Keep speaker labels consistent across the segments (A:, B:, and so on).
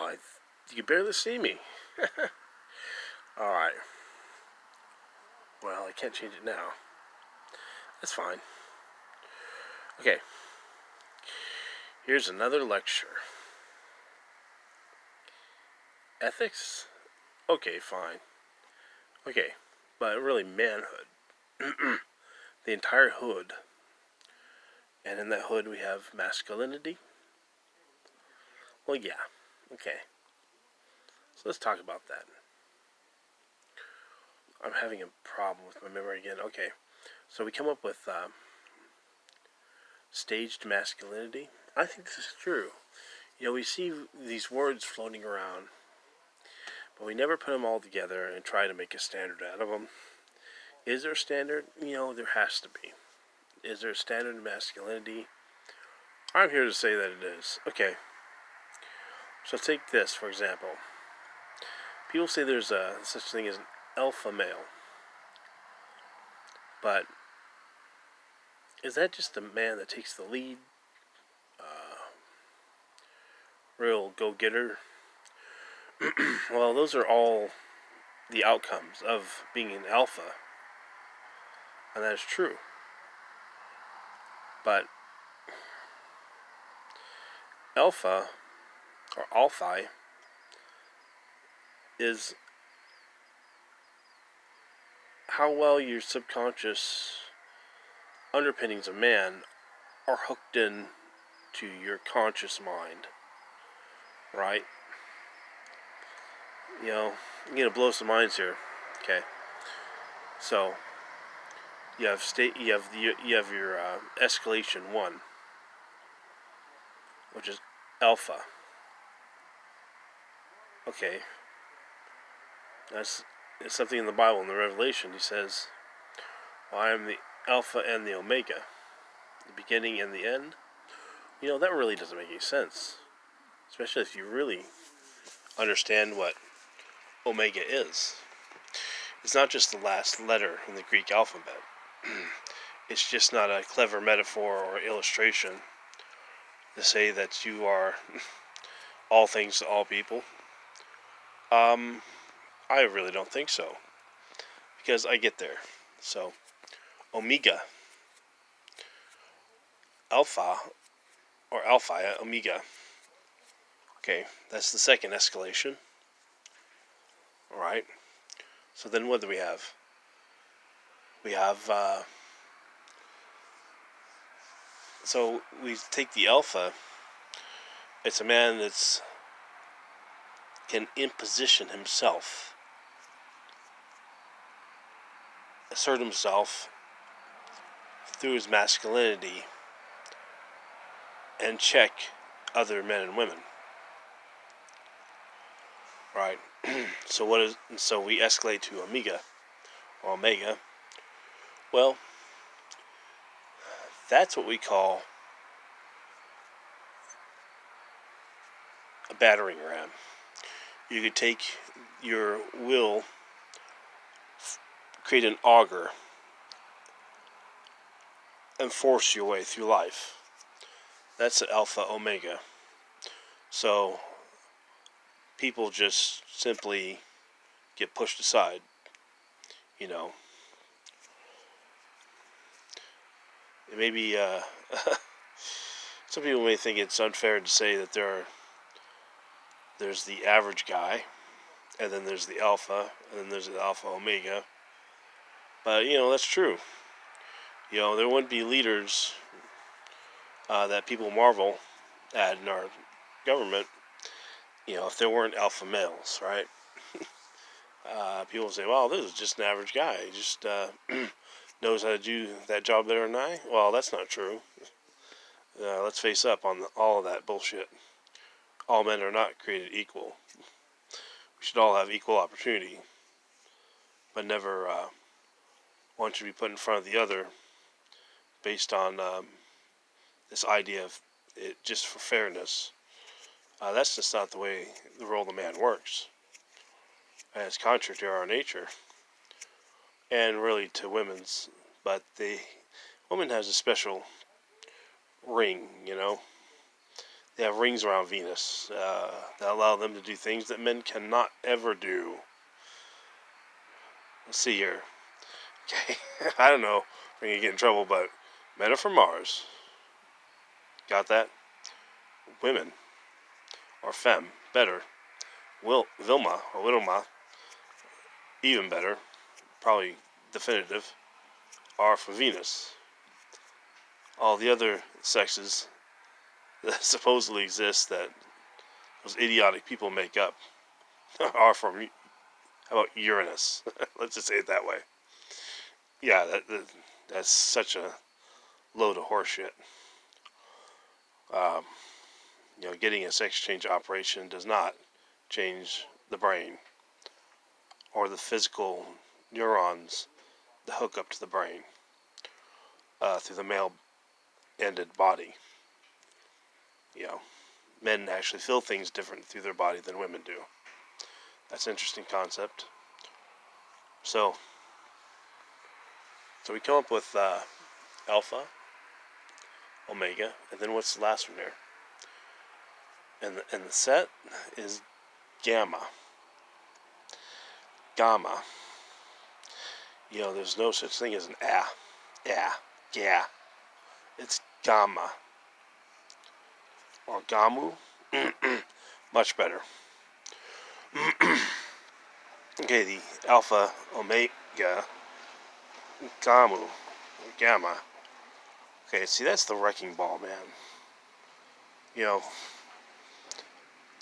A: Wow, you can barely see me. Alright. Well, I can't change it now. That's fine. Okay. Here's another lecture. Ethics? Okay, fine. Okay, but really manhood. The entire hood. And in that hood we have masculinity. Well, yeah. Okay. So let's talk about that. I'm having a problem with my memory again. Okay. So we come up with staged masculinity. I think this is true. We see these words floating around, but we never put them all together and try to make a standard out of them. Is there a standard? There has to be. Is there a standard in masculinity? I'm here to say that it is. Okay. So take this, for example. People say there's such thing as an alpha male. But is that just a man that takes the lead? Real go-getter? Well, those are all the outcomes of being an alpha. And that is true. But alpha, or alphi, is how well your subconscious underpinnings of man are hooked in to your conscious mind. Right? I'm gonna blow some minds here. Okay. So you have your escalation 1, which is alpha. Okay. That's something in the Bible, in the Revelation. He says, well, I am the Alpha and the Omega, the beginning and the end. That really doesn't make any sense, especially if you really understand what Omega is. It's not just the last letter in the Greek alphabet. It's just not a clever metaphor or illustration to say that you are all things to all people. I really don't think so, because I get there. So, Omega, Alpha, or Alpha, Omega. Okay, that's the second escalation. Alright, so then what do we have? We have, so we take the Alpha. It's a man that's can imposition himself, assert himself through his masculinity, and check other men and women. Right. So we escalate to Omega or Omega. Well, that's what we call a battering ram. You could take your will, create an auger, and force your way through life. That's the Alpha Omega. So people just simply get pushed aside. Maybe some people may think it's unfair to say that there's the average guy, and then there's the Alpha, and then there's the Alpha Omega. But that's true. There wouldn't be leaders that people marvel at in our government, if there weren't alpha males, right? People say, well, this is just an average guy. He just knows how to do that job better than I. Well, that's not true. Let's face up on all of that bullshit. All men are not created equal. We should all have equal opportunity, but never one should be put in front of the other based on this idea of it just for fairness. That's just not the way the world of man works. And it's contrary to our nature, and really to women's. But the woman has a special ring, They have rings around Venus that allow them to do things that men cannot ever do. Let's see here. Okay, I don't know. I'm gonna get in trouble, but men are from Mars. Got that? Women, or femme, better. Vilma, or Wilma, even better, probably definitive, are from Venus. All the other sexes that supposedly exist that those idiotic people make up are from, how about Uranus? Let's just say it that way. Yeah, that's such a load of horseshit. Um, getting a sex change operation does not change the brain or the physical neurons that hook up to the brain through the male-ended body. Men actually feel things different through their body than women do. That's an interesting concept. So we come up with alpha, omega, and then what's the last one there? And the set is gamma. Gamma. There's no such thing as an yeah. It's gamma. Or gamu. Much better. Okay, the alpha, omega, gamu, gamma. Okay, see, that's the wrecking ball, man.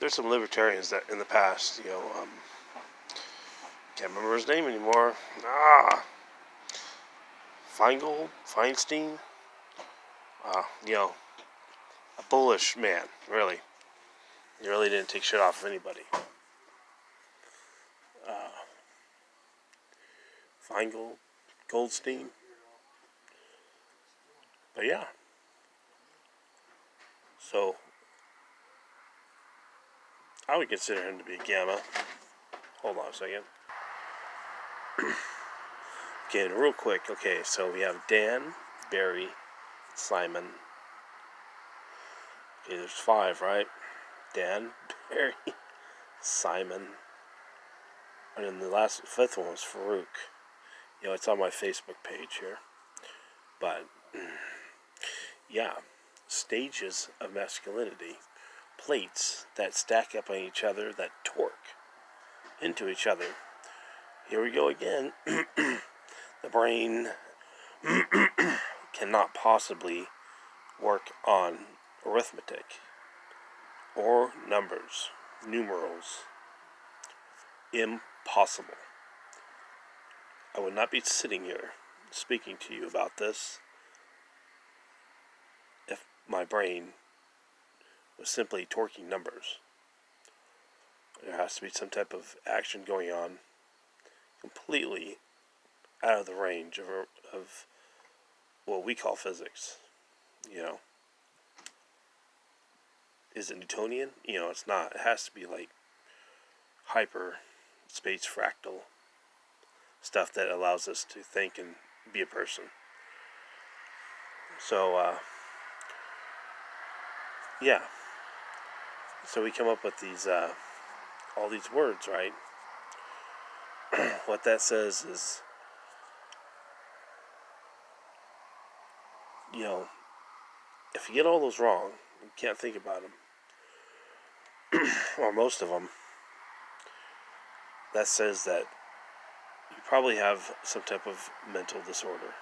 A: There's some libertarians that in the past, can't remember his name anymore. Feinstein. A bullish man, really. He really didn't take shit off of anybody. Goldstein. But yeah. So, I would consider him to be a gamma. Hold on a second. Okay, real quick. Okay, so we have Dan, Barry, Simon. Okay, there's 5, right? Dan, Barry, Simon. And then the 5th one was Farouk. It's on my Facebook page here. But, yeah. Stages of masculinity. Plates that stack up on each other, that torque into each other. Here we go again. The brain cannot possibly work on arithmetic or numerals. Impossible. I would not be sitting here speaking to you about this if my brain was simply torquing numbers. There has to be some type of action going on completely out of the range of what we call physics. Is it Newtonian? It's not. It has to be like hyper space fractal stuff that allows us to think and be a person. So, yeah. So we come up with these, all these words, right? What that says is, if you get all those wrong, you can't think about them, or most of them, that says that you probably have some type of mental disorder.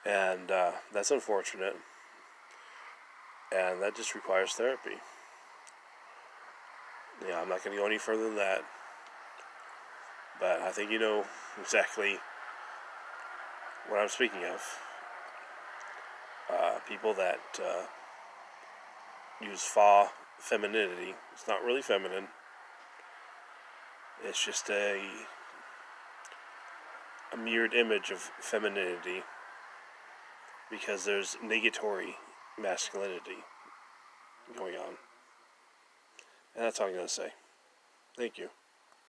A: And that's unfortunate. And that just requires therapy. I'm not going to go any further than that. But I think you know exactly what I'm speaking of. People that use femininity. It's not really feminine. It's just a mirrored image of femininity, because there's negatory masculinity going on. And that's all I'm going to say. Thank you.